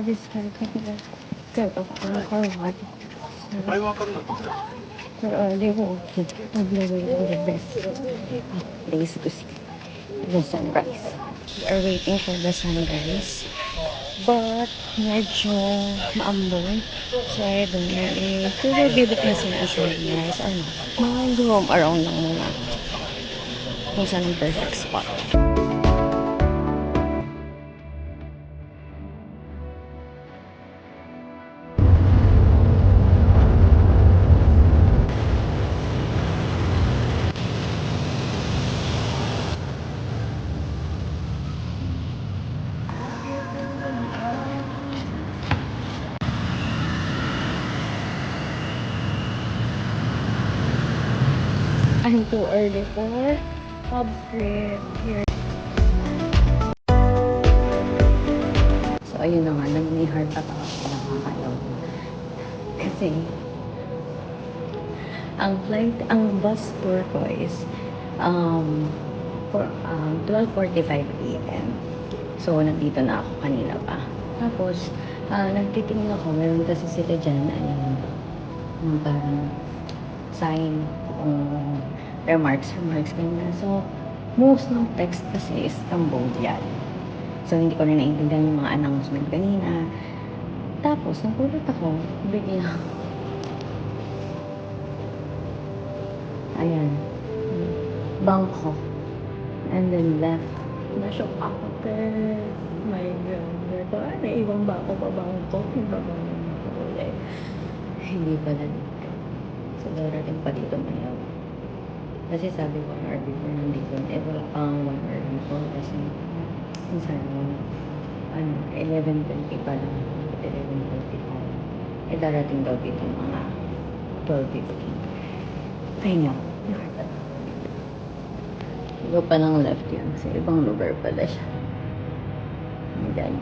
this kind of forward. They will naglagay ng the best place to see the sunrise. We are waiting for the sunrise. But medyo maambon. So I don't know if we will be able to see a sunrise or not. Mga roam around lang muna. Kung saan ang perfect spot. I'm too early for pub trip here. So, ayun na nga, may heart attack ako nakakalaw. Kasi, ang bus tour ko is for 12:45 a.m. So, nandito na ako kanina pa. Tapos, nagtitingin ako, meron kasi sila dyan, yung parang sign, remarks kanina. So, most ng text kasi is Cambodia. So, hindi ko rin naiintindihan yung mga announcement kanina. Tapos, nagulat ako, bigla. Ayan. Bangkok. And then left. Na-shock ako, my God. Ito, naiwan ba ako pa Bangkok? Hindi ba Bangkok ulit? Hindi pala dito. So, darating pa dito Manila. Kasi sabi ko, 1 hour before nandito na. Wala pang 1 hour before kasi minsan 11:20 pa lang. 11:45. Darating daw dito mga 12:15. Ay nga. Iba pa ng left yan. Sa ibang lugar pala siya. Ayan.